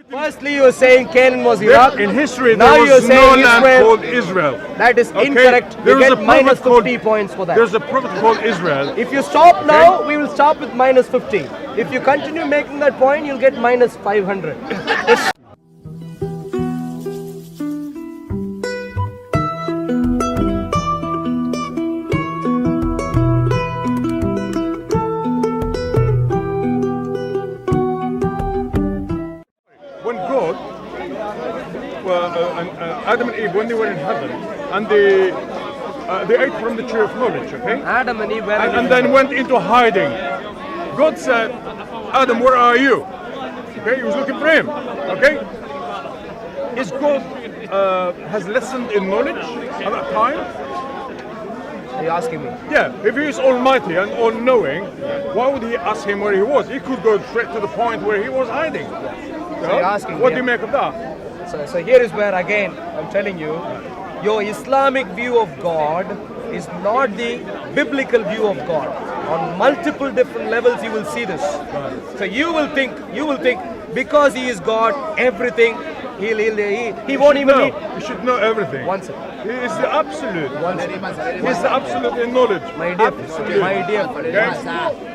Firstly, you are saying Canaan was Iraq. In history, now there you are was no saying land Israel. called Israel. That is Okay? incorrect. There You was get a minus prophet 50 points for that. There's a prophet called Israel. If you stop now, we will stop with minus 50. If you continue making that point, you'll get minus 500. When God, Adam and Eve, when they were in heaven, and they ate from the tree of knowledge, okay? Adam and Eve were And then went into hiding. God said, Adam, where are you? Okay, he was looking for him. Okay? Is God has lessened in knowledge at that time? Are you asking me? Yeah, if he is almighty and all-knowing, why would he ask him where he was? He could go straight to the point where he was hiding. So you're asking what me, do you make of that? So here is where again I'm telling you, your Islamic view of God is not the biblical view of God. On multiple different levels you will see this. So you will think because he is God, everything he won't even need. You should know everything. One second. He is the absolute. One second. He is the absolute in knowledge. My dear friend.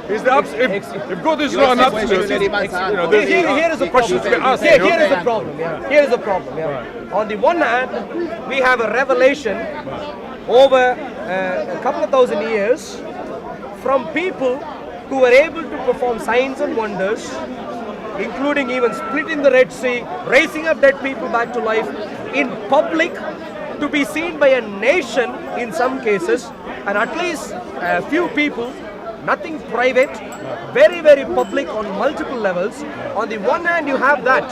He's the absolute. If God is not an absolute, Here is the questions to be asked. Here is the problem. Yeah. Here is the problem. Yeah. Right. On the one hand, we have a revelation over a couple of thousand years from people who were able to perform signs and wonders, including even splitting the Red Sea, raising up dead people back to life in public, to be seen by a nation in some cases, and at least a few people. Nothing private, very, very public on multiple levels. On the one hand, you have that.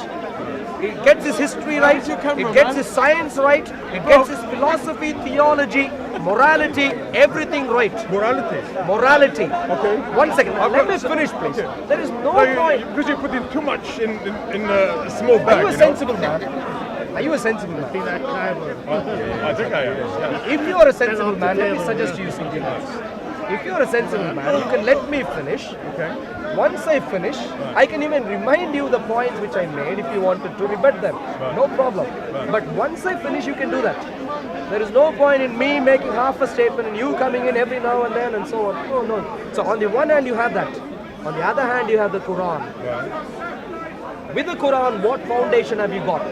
It gets his history right, it gets his science right, it gets his philosophy, theology, morality, everything right. Morality. Okay. One second, let me finish, please. There is no point. Because you put in too much in a small bag. Are you a sensible man? Are you a sensible man? I think I am. Yeah. If you are a sensible man, let me suggest you something else. If you are a sensible man, you can let me finish. Okay. Once I finish, I can even remind you the points which I made if you wanted to rebut them. No problem. But once I finish, you can do that. There is no point in me making half a statement and you coming in every now and then and so on. No. So on the one hand, you have that. On the other hand, you have the Quran. With the Quran, what foundation have you got?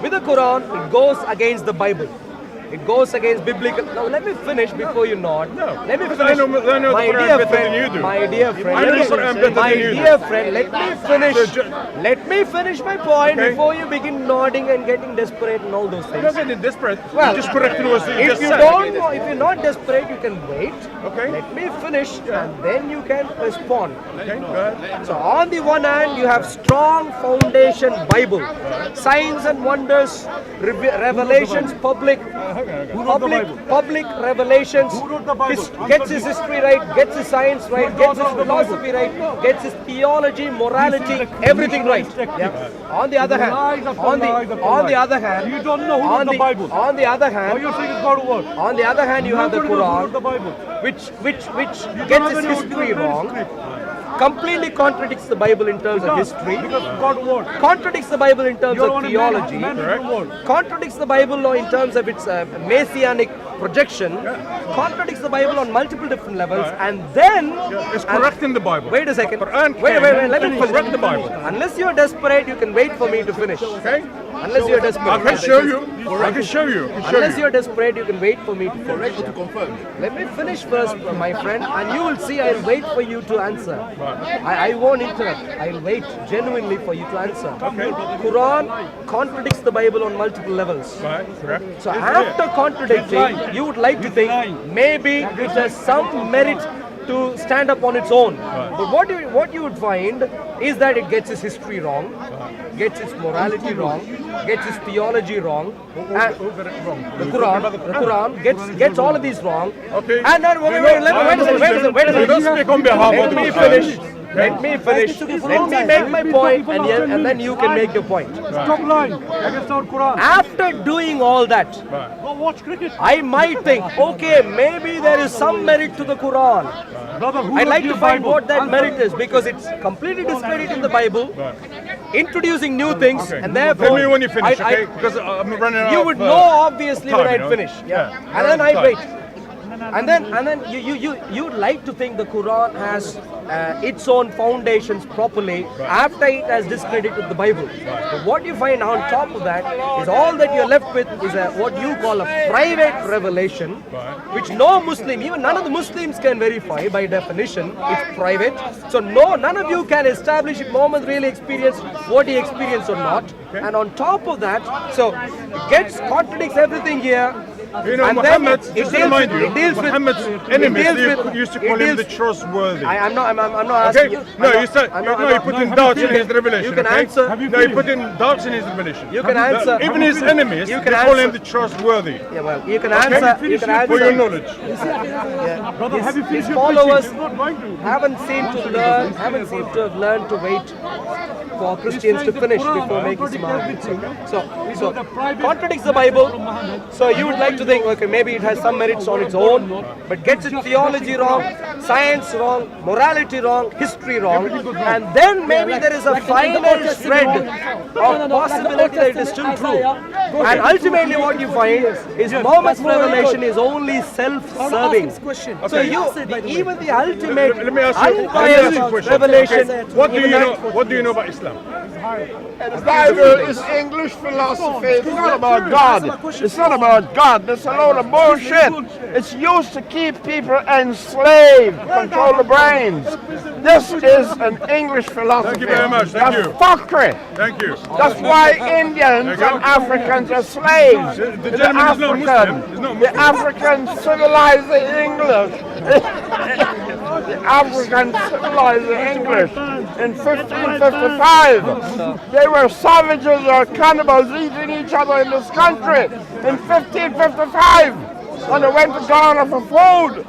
With the Quran, it goes against the Bible. It goes against biblical. Now let me finish before you nod. No, let me finish. I know the Quran better than you do. My dear friend. I know the Quran better than you do. My dear friend, let me finish. Let me finish my point before you begin nodding and getting desperate and all those things. You're not getting desperate. Well, just correcting what you if just you said. don't know, if you're not desperate, you can wait. Okay. Let me finish and then you can respond. Okay, go ahead. So on the one hand, you have strong foundation Bible, signs and wonders, revelations, public revelations. Gets his history right, gets his science right, gets his philosophy right, gets his theology, morality, everything right. Yeah. On the other hand, you don't know who wrote the Bible. On the other hand, you think it's God's word? On the other hand, you have the Quran, the Bible. which gets its history wrong, completely contradicts the Bible in terms of history, Because God's word. contradicts the Bible in terms of theology, contradicts the Bible in terms of its messianic projection, contradicts the Bible on multiple different levels, and then It's correcting the Bible. wait a second. Quran Wait. Let me finish. correct the Bible. Unless you're desperate, you can wait for me to finish. Okay. Unless you're desperate. I can show you. I can show you. Unless you're desperate, you can wait for me to finish. Let me finish first, my friend, and you will see I'll wait for you to answer. I won't interrupt. I'll wait genuinely for you to answer. Okay. Quran contradicts the Bible on multiple levels. Right, correct. So after contradicting, you would like to think maybe it has some merit to stand up on its own. But what you would find is that it gets its history wrong, gets its morality wrong, gets its theology wrong. And the Quran gets all of these wrong. Okay. And then wait a second. Don't speak on behalf Let of me the finish. Let me finish. Let me make my point, and then you can make your point. Stop lying against our Quran. After doing all that, Go watch cricket. I might think, okay, maybe there is some merit to the Quran. Brother, who I'd wrote like the to find Bible? what that merit is, because it's completely discrediting the Bible. introducing new things, Okay. and therefore Tell me when you finish, I- okay? Because I'm running out. you would know obviously when time, I'd you know? finish. Yeah. And then I'd Time. wait. And then you'd like to think the Quran has its own foundations properly after it has discredited the Bible. But what you find on top of that is all that you're left with is what you call a private revelation, which no Muslim, even none of the Muslims can verify by definition. It's private. So none of you can establish if Muhammad really experienced what he experienced or not. And on top of that, so it contradicts everything here. You know, And then Muhammad, it just to deals remind with- you, it deals with- Muhammad's it enemies, deals they with- used to it call him deals- the trustworthy. I'm not Okay? asking you. No, I'm you said I'm no, not- you put in doubts in his revelation. You can okay? answer. No, you put in doubts in his revelation. You can answer. Even his enemies, You they can call him answer. the trustworthy. Yeah, well, you can answer. You can For your answer. knowledge. Brother, have you His finished your followers preaching? He's not going to. haven't seemed to have learned to wait for Christians to finish before making some arguments. So contradicts the Bible. So you would like to think, okay, maybe it has some merits on its own, but gets its theology wrong, science wrong, morality wrong, history wrong, and then maybe there is a final shred of possibility that it is still true. And ultimately what you find is Muhammad's revelation is only self-serving. So even the ultimate Let me ask you a unbiased question. revelation. What do you even know? that- What do you know about Islam? The Bible is English philosophy. It's not about God. It's not about God. It's a load of bullshit. It's used to keep people enslaved, control the brains. This is an English philosophy. Thank you very much. Thank That's you. fuckery. Thank you. That's why Indians and Africans are slaves. The gentleman is not Muslim. He's not The Muslim. Africans civilized the English. The Africans civilized the English in 1555. They were savages or cannibals eating each other in this country in 1555 when they went to Ghana for food.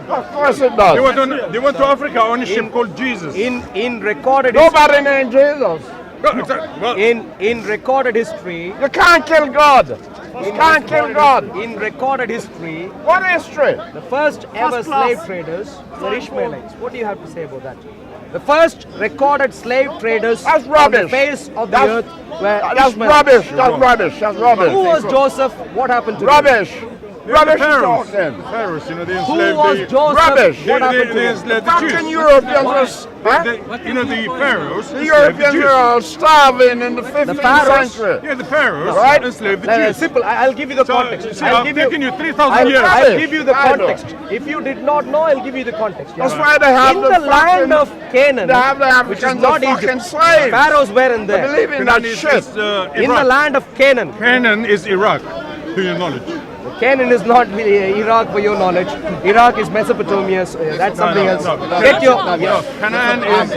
Of course it does. They went to Africa on a ship called Jesus. In recorded history, Nobody named Jesus. Well, in recorded history, You can't kill God. You can't kill God. in recorded history, What history? the first ever slave traders were Ishmaelites. What do you have to say about that? The first recorded slave traders That's on the rubbish. face of the That's- earth were That's Ishmaelites. rubbish. That's rubbish. That's rubbish. Who was Joseph? What happened to him? Rubbish. Rubbish is pharaohs. talking. The pharaohs, you know, they Who enslaved was the, Joseph? Rubbish. What happened to they him? enslaved the Fucking Jews. Europeans was, huh? You know, the pharaohs The enslaved the Europeans Jews. were all starving in the 15th pharaohs- century. Yeah, the pharaohs Right. enslaved the No, no, Jews. simple. I'll give you the So, context. see, I'll I've give taken you 3,000 I'll, years. I'll give you the I know. context. If you did not know, I'll give you the context. That's why they have In the the land fucking- of Canaan, They have the which is Africans not as fucking Egypt, slaves. pharaohs weren't They there. believe in Canaan that is, shit. In the Iraq. land of Canaan, Canaan is Iraq, to your knowledge. Canaan is not Iraq for your knowledge. Iraq is Mesopotamia. So that's something else. Get your Canaan is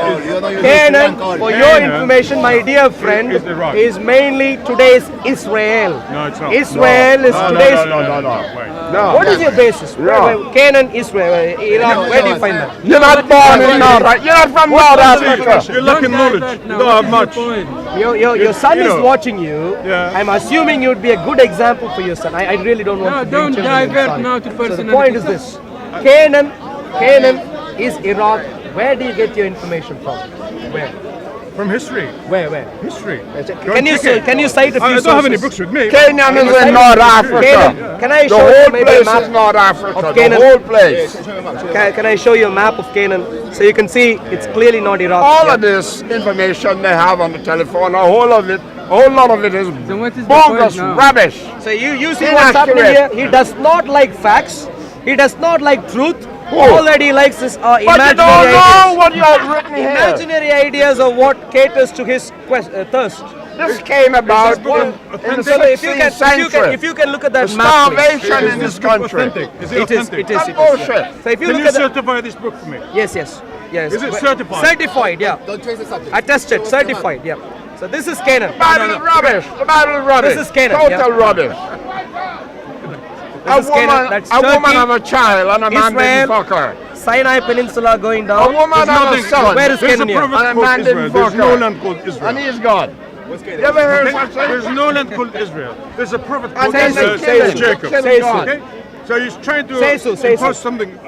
Canaan. For your Canaan information, my dear friend, is Iraq. is mainly today's Israel. No, it's not. Israel is today's. Wait. No. What is your basis? No. Canaan, Israel, Iraq. Where do you find that? You're not born in North. You're not from North Africa. You're lacking knowledge. You don't have much. Your son you is know. watching you. Yeah. I'm assuming you'd be a good example for your son. I really don't want No, to bring don't children divert inside. now to So the personality. point is this: Canaan is Iraq. Where do you get your information from? Where? From history. Where? History. Can you cite a few I don't have any sources? books with me. Canaan is in North Africa. Canaan. Can I The show you whole maybe a place map? is North Africa. of The Canaan? whole place. Can I show you a map of Canaan so you can see it's clearly not Iraq? All Yeah. of this information they have on the telephone, a whole lot of it is So what is the bogus point now? rubbish. So you see what's happening here? He does not like facts. He does not like truth. All that he likes is But you imaginary don't know ideas. what you have written here. Imaginary ideas of what caters to his thirst. This came about in the So if you 16th can, century. if you can look at that The map, please. starvation in this country. Authentic. Is it It is. authentic? It is. That's It is. bullshit. So if you Can look you at that, certify this book for me? yes. Is it certified? Certified, yeah. Don't change the subject. Attested, certified, yeah. So this is Canaan. The Bible is rubbish. The Bible is rubbish. This is Canaan, Total yeah. rubbish. This is Canaan. That's A woman Turkey, have a child and a man didn't Israel, fuck her. Sinai Peninsula going A down. woman have a son. Where is There's a Canaan here? province And a called man Israel. didn't There's fuck no her. land called Israel. And he's God. You ever heard such thing? There's no land called Israel. There's a prophet And called then they Israel, kill him. Jacob. Kill Say God. Okay? So he's trying to Say so. impose something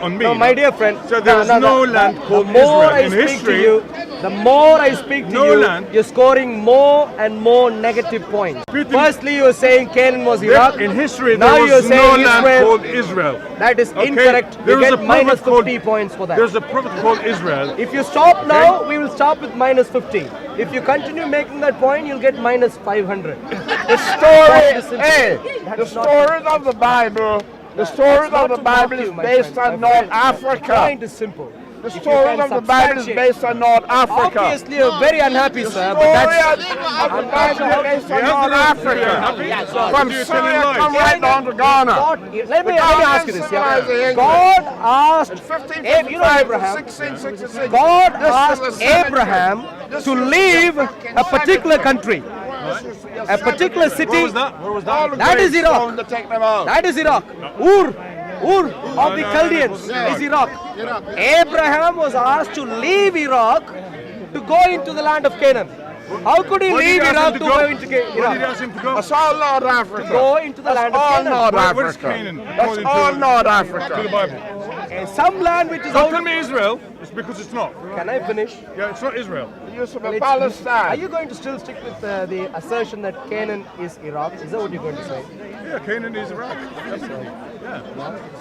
on me. No, my dear friend. So there is no land called the more Israel. I In speak history, to you, the more I speak to no you, land. you're scoring more and more negative points. Putin- Firstly, you're saying Canaan was Iraq. in history, now there you're was no saying land Israel. called Israel. That is Okay? incorrect. There You is get a minus prophet 50 points for that. There's a prophet called Israel. If you stop now, we will stop with minus 50. If you continue making that point, you'll get minus 500. The story, That's the not- stories of the Bible, the stories Not of the to mock Bible is you, my based friend. on My North friend, The Africa. point is simple. The If you stories can of the Bible is substantiate- based on North Africa. Obviously, you're very unhappy, sir, but Story that's... of the Bible is based on You have North to Africa. Africa. From You're Syria, telling lies. come right down to Ghana. God, let me ask you this, yeah. civilized the English. God asked, you know 1555 to Abraham, 1666. God This is asked the seventh- Abraham this to is the leave fucking a particular seventh- country, a particular Where city. was that? Where was All that? the That is great Iraq. stones to take them out. That is Iraq. Ur of the no, Chaldeans no, no. is Iraq. Abraham was asked to leave Iraq to go into the land of Canaan. How could he Where did leave he ask Iraq him to to go? go into Where did he Iraq? ask him to go? That's all North Africa. Go into the land of all Canaan. North Where is Africa. Canaan? That's According all to- North To the Africa. Bible. And some land which is Don't tell out. me Israel. It's because it's not. Can I finish? Yeah, it's not Israel. It used to be Are Palestine. you going to still stick with the assertion that Canaan is Iraq? Is that what you're going to say? Yeah, Canaan is Iraq. Yeah.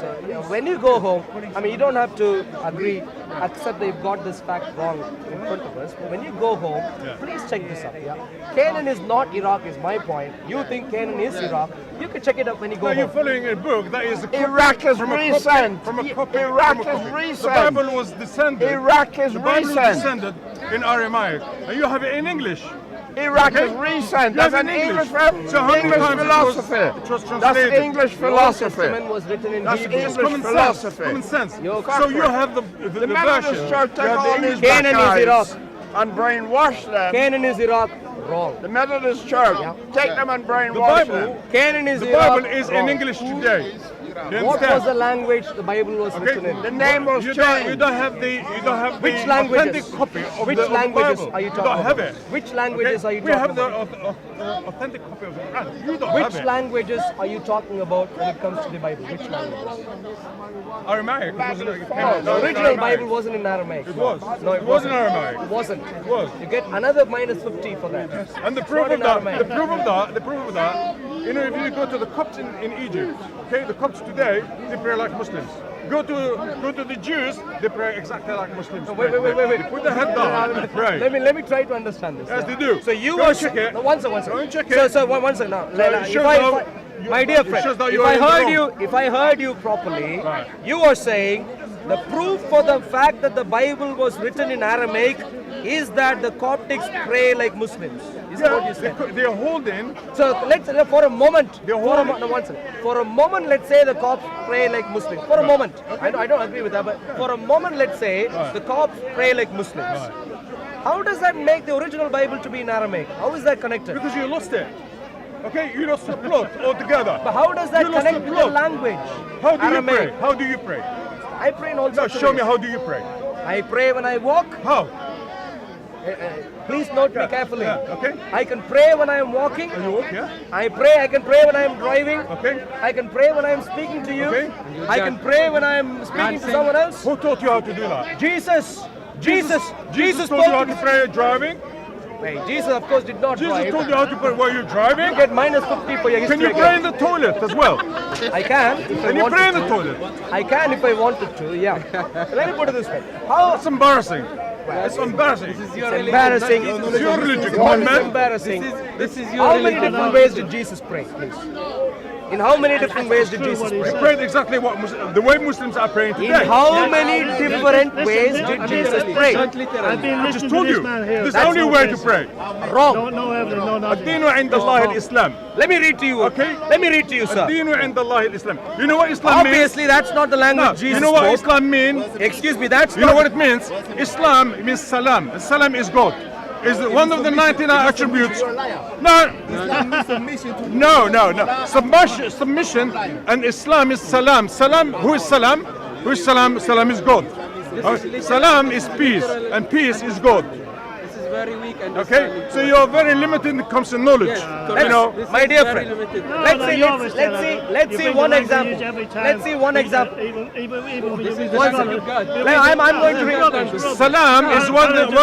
So when you go home, I mean, you don't have to agree, accept that you've got this fact wrong in front of us. But when you go home, please check this up. Yeah, Canaan is not Iraq, is my point. You think Canaan is Iraq? You can check it up when you go Now you're home. following a book that is a copy Iraq is from a copy- recent. From a copy. Iraq from a is copy. recent. The Bible was descended. Iraq is the Bible was recent. descended in Aramaic, and you have it in English. Iraq Okay. is recent. You have That's an it in English, So how many English times philosophy. it was That's translated? English The Old philosophy. Testament was written in That's Hebrew. English Common sense. philosophy. Common sense. You're So you correct. have the The Methodist version. Church You take have the all English these Canaan black is Iraq. eyes and brainwash them. Canaan is Iraq. Wrong. The Methodist Church take them and The brainwash them. Bible. Canaan is The Iraq. Bible is in Wrong. English today. You What understand? was the language the Bible was written in? The name was You changed. don't have the Which the languages? authentic copy of Which the, of the languages Bible. are you You talking don't have about? it. Which languages are you We talking have the about? authentic copy of the Quran. You don't Which have it. languages are you talking about when it comes to the Bible? Which languages? Aramaic. It wasn't- it came out The in original Aramaic. Bible wasn't in Aramaic. It was. No, It was in Aramaic. It wasn't. It was. You get another minus 50 for that. And the It's proof not of in that, Aramaic. the proof of that, you know, if you go to the Copts in Egypt, okay, the Copts today, they pray like Muslims. Go to the Jews, they pray exactly like Muslims. Wait. They put their head down and pray. Let me try to understand this. Yes, yeah. they do. So you Go are and check it. No, one second. Go and check So, it. so one second now. it shows how My dear it friend, shows that if you are I in the heard wrong. if I heard you properly, Right. you are saying the proof for the fact that the Bible was written in Aramaic is that the Coptics pray like Muslims. Is that what you said? they are holding. So let's for a moment. They're For a, holding- no, one second. For a moment, let's say the cops pray like Muslims. For a moment, I don't agree with that, but for a moment, let's say the cops pray like Muslims. How does that make the original Bible to be in Aramaic? How is that connected? Because you lost it. Okay, you lost the plot altogether. But how does that You lost connect the with the plot. language? How do you Aramaic. pray? How do you pray? I pray in all Now sorts of show me ways. how do you pray. I pray when I walk. How? Please note me carefully. Yeah, okay. I can pray when I am walking. You walk, yeah? I can pray when I am driving. Okay. I can pray when I am speaking to you. Okay. I can pray when I am speaking to someone else. Who taught you how to do that? Jesus Jesus taught you how to pray driving? Wait, Jesus of course did not Jesus drive. told you how to pray while you're driving? You get minus 50 for your history. Can you again. pray in the toilet as well? I can if I Can you wanted pray in to. the toilet? I can if I wanted to, yeah. Let me put it this way. How That's embarrassing. It's embarrassing. it's embarrassing. It's your religion. Come What on, is man. embarrassing? This is your How many religion. different ways did Jesus pray, please? In how many different ways did Jesus He pray? prayed exactly what the way Muslims are praying In today. how many different ways did Jesus pray? I've been I just listening told to this you. man here. There's only way to pray. Wrong. No evidence, no nothing. الدين عند الله الإسلام. Let me read to you. Okay. Let me read to you, sir. الدين عند الله الإسلام. You know what Islam means? Obviously, that's not the language No. Jesus You know what spoke. Islam means? Excuse me, that's You know not. what it means? Islam means salam. Salam is God. Is one of the 99 attributes. No. No. Submission and Islam is salam. Salam, who is salam? Who is salam? Salam is God. Salam is peace, and peace is God. very weak Okay, understanding. so you are very limited when it comes to knowledge. You know, This My is dear very friend, limited. let's see one example. Let's see one example. I'm going to read. Salam is one of the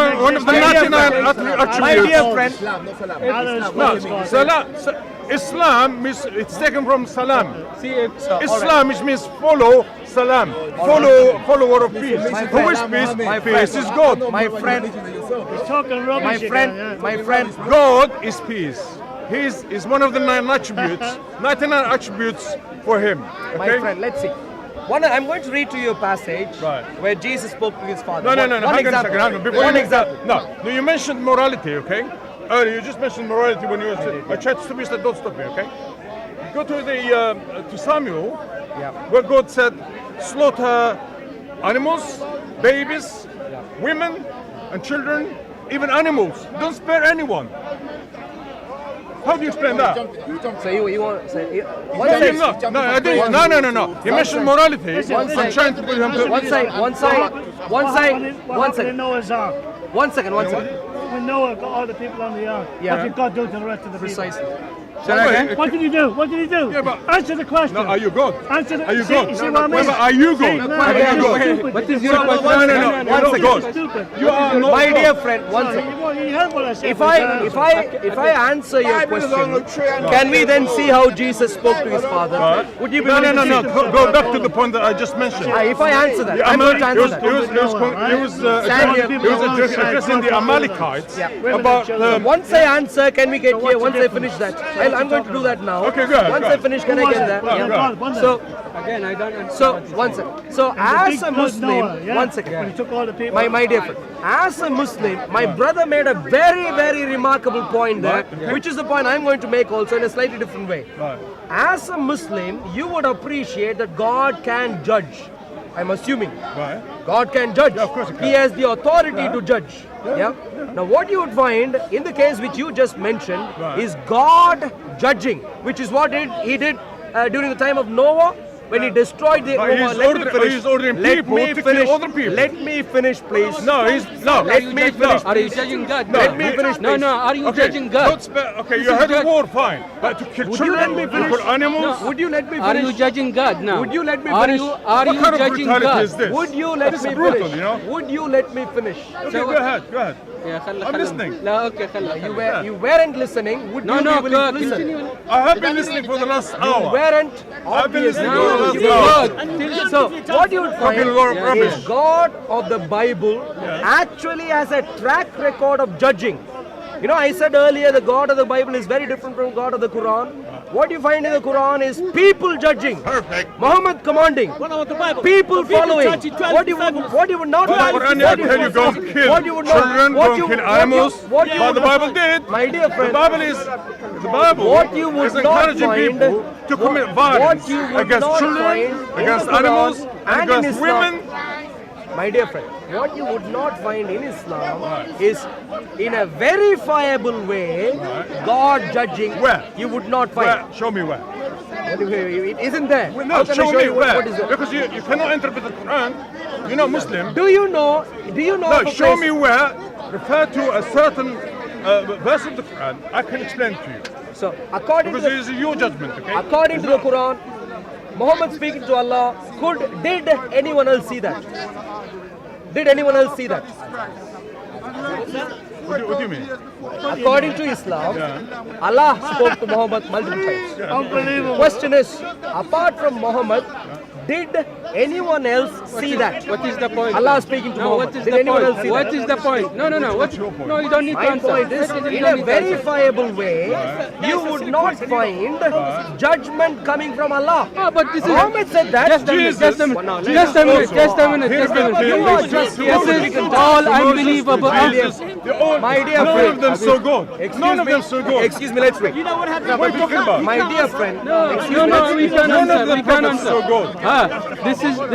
My dear 99 attributes. My dear friend, No, Islam is it's taken from salam. Islam which means follow salam, follower of peace. Who is peace? Peace is God. my friend, Talking rubbish my friend. God is peace. He is one of the 99 attributes for him. My Okay? friend, let's see. I'm going to read to you a passage Right. where Jesus spoke to his father. No. One Hang on a example. second. Hang on. Before One you- example. No, you mentioned morality, okay? Earlier, you just mentioned morality when you were. I tried to stop you, said don't stop me, okay? Go to to Samuel, where God said, slaughter animals, babies, women, and children, even animals. Don't spare anyone. How do you explain that? So you want say one No, second. no, I didn't. No. You mentioned morality. I'm trying to put him to. One second. What happened in Noah's Ark? One second. When Noah got all the people on the ark, Yeah. what did God do to the rest of the people? Precisely. What did he do? What did he do? Yeah, but- Answer the question. No, are you God? Answer the Are you see, God? See what I mean? Yeah, but are you God? See, no, Are you you're God? stupid. What is your No, question? one No, second. you're not God. Stupid. You are not My God. dear friend, one second. You heard what I said. If I answer your question, can we then see how Jesus spoke to his father? Would you be No. willing to see? Go back to the point that I just mentioned. If I answer that, The I'm going to answer that. He was addressing the Amalekites about Once I answer, can we get here? Once I finish that, I'm going to do that now. Okay, go ahead, Once go I ahead. finish, can I get that? So, Again, I don't understand. one second. So, as a Muslim, one When he second. took all the people. My dear friend, as a Muslim, my brother made a very, very remarkable point there, which is the point I'm going to make also in a slightly different way. Right. As a Muslim, you would appreciate that God can judge. I'm assuming. Right. God can judge. Yeah, of course he can. He has the authority to judge. Yeah. Now, what you would find in the case which you just mentioned Right. is God judging, which is what he did during the time of Noah. When he destroyed the But he's ordering people to kill other people. Let me finish, please. No. Let me finish. Are you judging God? No. Let me finish, No, please. are you Okay, judging God? Okay, you had a war, fine. But to kill Would you children, let me to finish? kill animals. Would you let me Are finish? you judging God now? Would you let me Are finish? you What kind of judging brutality God? is this? Would you let This me is brutal, finish? you know? Would you let me finish? Okay, go ahead. Yeah, I'm listening. لا اوكي خلنا You weren't listening. Would No, you no, be willing to listen? continue. I have been listening for the last You hour. weren't. I've been listening Obviously. for the last You hour. weren't. So what you would find Talking a lot of is rubbish. God of the Bible actually has a track record of judging. You know, I said earlier the God of the Bible is very different from God of the Quran. What you find in the Quran is people judging. Perfect. Muhammad commanding. People following. What you would not The Quran never tell you go and kill children, go and kill animals. But the Bible did. My dear friend, The Bible what you would is not encouraging find- people to commit what violence you would against not children, find in against the Quran animals, and in against Islam. women. My dear friend, what you would not find in Islam is in a verifiable way God judging. Where? You would not find. Where? Show me where. It isn't there. No, How can I show me you where. what is it? Because you cannot interpret the Quran. You're not Muslim. Do you know? No, of a show place- me where. Refer to a certain verse of the Quran. I can explain to you. So according Because to it is your judgment, okay? according to the Quran, Muhammad speaking to Allah, did anyone else see that? Did anyone else see that? What do you mean? According to Islam, Allah spoke to Muhammad multiple times. Unbelievable. Question is, apart from Muhammad, did anyone else see that? What is the point? Allah speaking to No, Muhammad. what is Did the anyone else point? see What that? is the point? No. No, you don't need to My answer. point is, You don't in need a to answer. verifiable way, you would not find judgment coming from Allah. Ah, but this is Muhammad said that. just a minute. Just a minute. Just a minute. Just a minute. Just a You are minute. just This is all unbelievable. My dear None friend. of them so good. None of them so good. Excuse me, let's wait. What are you talking about? My dear friend. No, we can None of answer. the We can prophets answer. so good.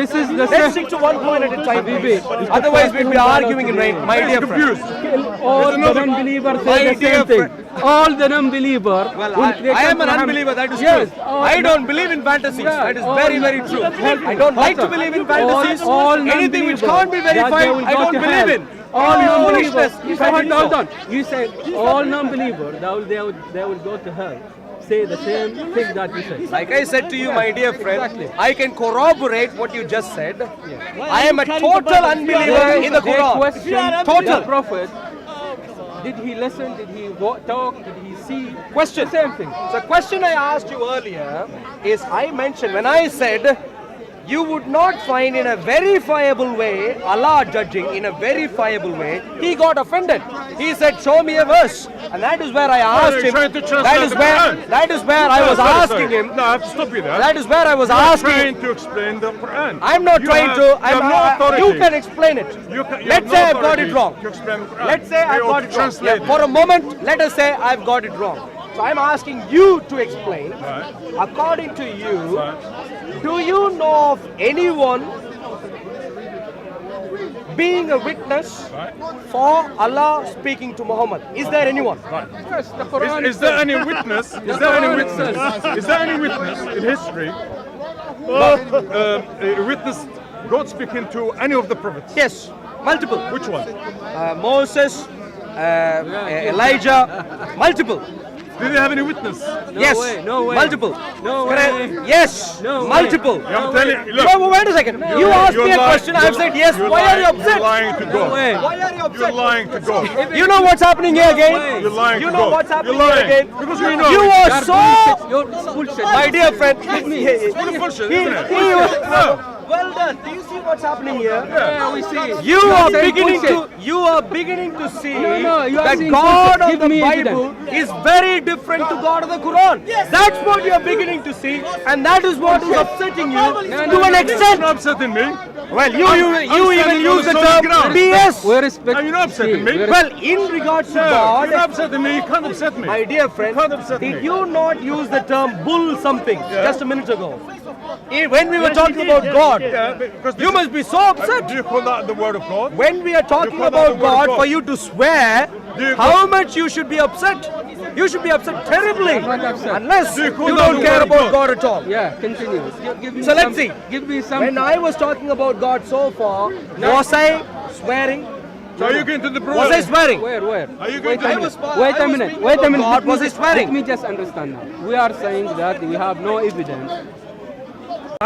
This is the Let's stick to one point at a time, please. Otherwise, we'll be arguing in rain. My dear friend. Confused. all the non-believers say the same thing. All the non-believer. I am an unbeliever, that is true. I don't believe in fantasies. That is very, very true. I don't like to believe in fantasies. all Anything which non-believers, can't be verified, that they will I go don't to believe hell. in. all non-believers. foolishness. You said Hold on. You said all non-believers they will go to hell. Say the same thing that you said. Like I said to you, my dear friend, Exactly. I can corroborate what you just said. I am a carrying the total Bible? unbeliever in the They Quran. question Total. the prophet. Did he listen? Did he talk? Did he see? Question. The same thing. The question I asked you earlier is, I mentioned when I said you would not find in a verifiable way Allah judging in a verifiable way, he got offended. He said, show me a verse, and that is where I asked you're him. trying to translate the Quran. That is where I was asking him. No, I have to stop you there. That is where I was You're asking. trying to explain the Quran. I'm not You trying have- to. You have no authority. You can explain it. You have Let's no say I've got authority it wrong. to explain the Quran. Let's say I've You got have it to wrong. translate Yeah, it. for a moment, let us say I've got it wrong. So I'm asking you to explain. Right. According to you, Right. do you know of anyone being a witness Right. for Allah speaking to Muhammad? Is there anyone? Yes, the Quran. Is there any witness? Is there any witness? Is there any witness in history that witnessed God speaking to any of the prophets? Yes, multiple. Which one? Moses, Elijah, multiple. Did they have any witness? Yes, way, no way. multiple. No Correct. way. Yes, No way. multiple. I'm telling you, look. Wait, wait a second. You asked me a question. I've said yes. Why are you You're upset? lying to God. way. Why are you You're upset? lying to God. You know what's happening here again? You're lying You to know God. what's happening You're lying. here again? Because we know You it. are so, You're bullshit. my dear friend. Full of bullshit, isn't it? he- Well done. Do you see what's happening here? Yeah, we see. You are saying beginning to bullshit. see No, you are that saying God bullshit. of Give the me Bible is very different to God of the Quran. That's what you are beginning to see, and that is what is upsetting you to an It's extent. not upsetting me. Well, you even standing use on the the solid term ground. BS. We respect. Are you not upsetting me? Well, in regards to You're not God, upsetting me. You can't upset me. my dear friend, Can't upset did me. you not use the term bull something just a minute ago? When we were Yes, talking he did, about yes, he God, did. Yeah, because you must be so upset. Do you call that the word of God? When we are talking You call that the about word of God, God? for you to swear, Do you how much you should be upset? You should be upset terribly, not upset. unless Do you you call that don't the care word of about God? God at all. Yeah, continue. Give me So let's some- see. Give me some. When I was talking about God so far, was I swearing? So are you going to the Was I swearing? Where? Are you going Wait to- a I minute. was- Wait I a was minute. speaking Wait a about minute. God. Was I Let swearing? me just understand now. We are saying that we have no evidence.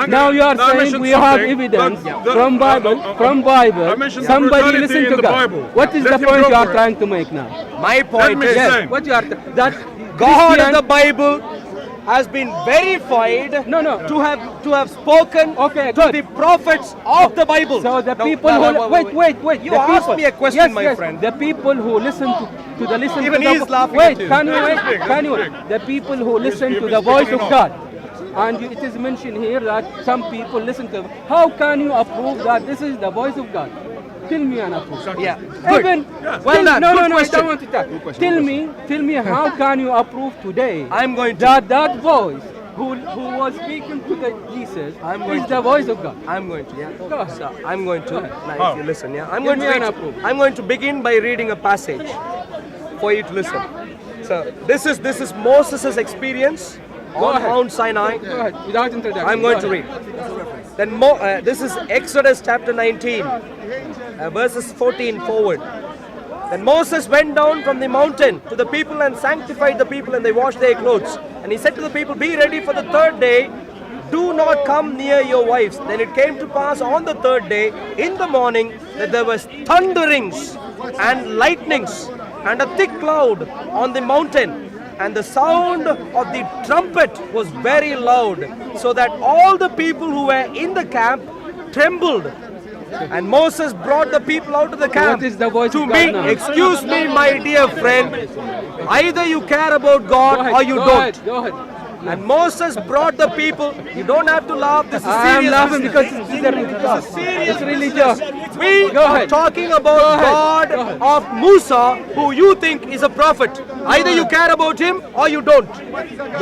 Now you are Now I saying mentioned we have something, evidence but the- from Bible. From I Bible, mentioned somebody brutality listen in to the God. Bible. What is Let the him point go you are for it. trying to make now? My point me is, explain. What you are that God Christian- of the Bible has been verified No. to have spoken Okay, to good. the prophets of the Bible. So the No, people no, who wait. You the asked people, me a question, yes, my yes, friend. The people who listen to the listen Even to the he's laughing wait. at you. Can you wait? Speak, Can you? speak. The people who listen you've to been the voice speaking of enough. God. And it is mentioned here that some people listen to. How can you approve that this is the voice of God? Tell me an approve. Yeah, Even Well done. no, Good I question. don't want to talk. Tell me, how can you approve today? I'm going to. that voice who was speaking to the Jesus I'm going is to. the voice of God. I'm going to. Yeah. Go ahead. So I'm going to. Now, How? if you listen. Yeah. I'm Give going to me an read. approve. I'm going to begin by reading a passage for you to listen. So this is Moses' experience Go on ahead. Mount Sinai. Go ahead, without introduction. I'm Go going to ahead. read. Then this is Exodus chapter 19, verses 14 forward. Then Moses went down from the mountain to the people and sanctified the people, and they washed their clothes. And he said to the people, "Be ready for the third day. Do not come near your wives." Then it came to pass on the third day in the morning that there was thunderings and lightnings and a thick cloud on the mountain. And the sound of the trumpet was very loud, so that all the people who were in the camp trembled. And Moses brought the people out of the camp what is the voice to of God me. now? Excuse me, my dear friend. Either you care about God Go ahead, or you go don't. ahead, go ahead. And Moses brought the people. You don't have to laugh. This is I am serious laughing business. because it's a really joke. It's really joke. We Go are ahead. talking about Go ahead. God Go ahead. of Musa, who you think is a prophet. Either you care about him or you don't.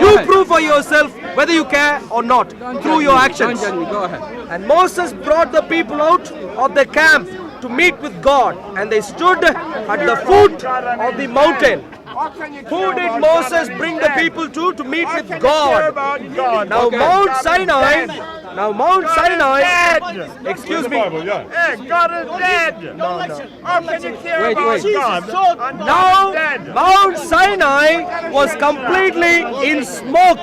You ahead. prove for yourself whether you care or not through your actions. Don't judge me. Go ahead. And Moses brought the people out of the camp to meet with God, and they stood at the foot of the mountain. Who did Moses bring the people to meet with God? Now Mount Sinai, excuse me. Hey, God is dead. How can you care Wait, about wait. God? Now Mount Sinai was completely in smoke.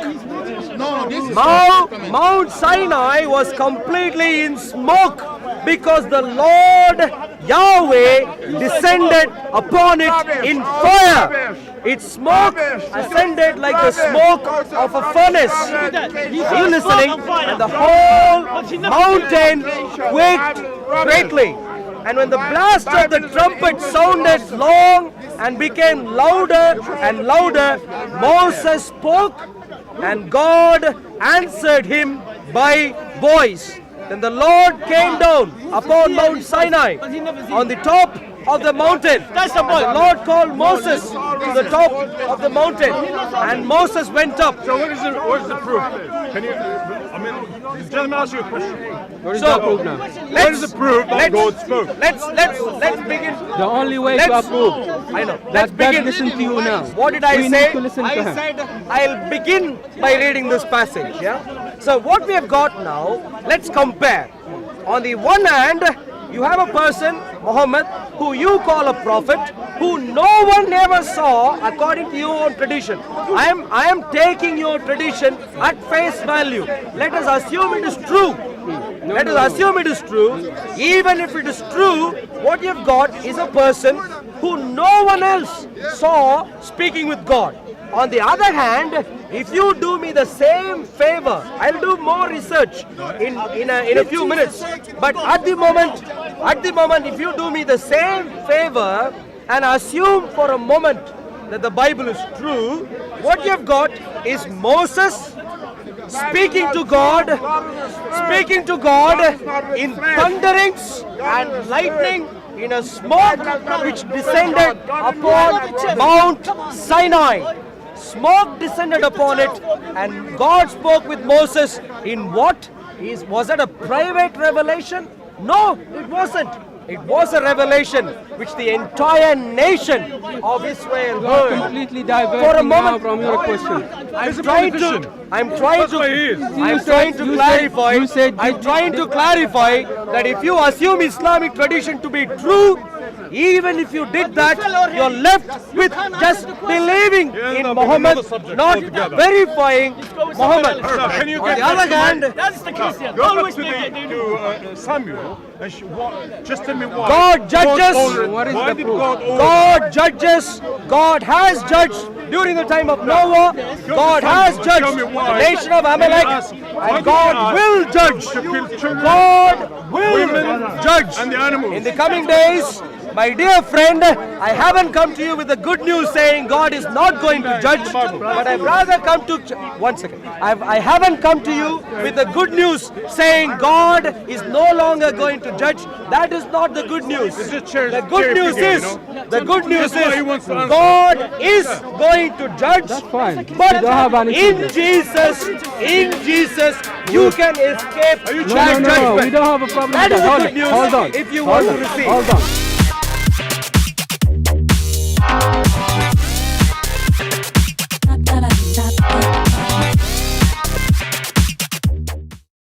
Mount Sinai was completely in smoke because the Lord Yahweh descended upon it in fire. Its smoke ascended like the smoke of a furnace. You listening? And the whole mountain quaked greatly. And when the blast of the trumpet sounded long and became louder and louder, Moses spoke, and God answered him by voice. Then the Lord came down upon Mount Sinai on the top of the mountain. And the Lord called Moses to the top of the mountain, and Moses went up. So what is the proof? Can you? I mean, the gentleman asked you a question. What is the proof now? What is the proof that God spoke? Let's begin. The only way to approve. I know. That Let's begin. listen to you now. What did I We say? need to listen to I him. said I'll begin by reading this passage. Yeah. So what we have got now, let's compare. On the one hand, you have a person, Muhammad, who you call a prophet, who no one ever saw according to your own tradition. I am taking your tradition at face value. Let us assume it is true. Let us assume it is true. Even if it is true, what you've got is a person who no one else saw speaking with God. On the other hand, if you do me the same favor, I'll do more research in a few minutes. But at the moment, if you do me the same favor and assume for a moment that the Bible is true, what you've got is Moses speaking to God in thunderings and lightning in a smoke which descended upon Mount Sinai. Smoke descended upon it, and God spoke with Moses in what? Was it a private revelation? No, it wasn't. It was a revelation which the entire nation of Israel heard. Completely For a diverting now moment, from your question. I'm trying to clarify that if you assume Islamic tradition to be true, even if you did that, you're left with just believing in Muhammad, not verifying Muhammad. Can you On get the other hand, That's the Christian. Go back Always to, do that. to Samuel and just tell me why. God judges. What is Why the did proof? God order? God judges. God has judged during the time of Noah. God has judged the nation of Amalek, and God will judge. God will judge. And the animals. In the coming days, my dear friend, I haven't come to you with the good news saying God is not going to judge, but I've rather come to... One second. I haven't come to you with the good news saying God is no longer going to judge. That is not the good news. The good news is, God is going to judge. That's fine. But You don't have anything in there. Jesus, you can escape that No, judgment. we don't have a problem That with is that. the good news Hold on. if you want to receive. Hold on.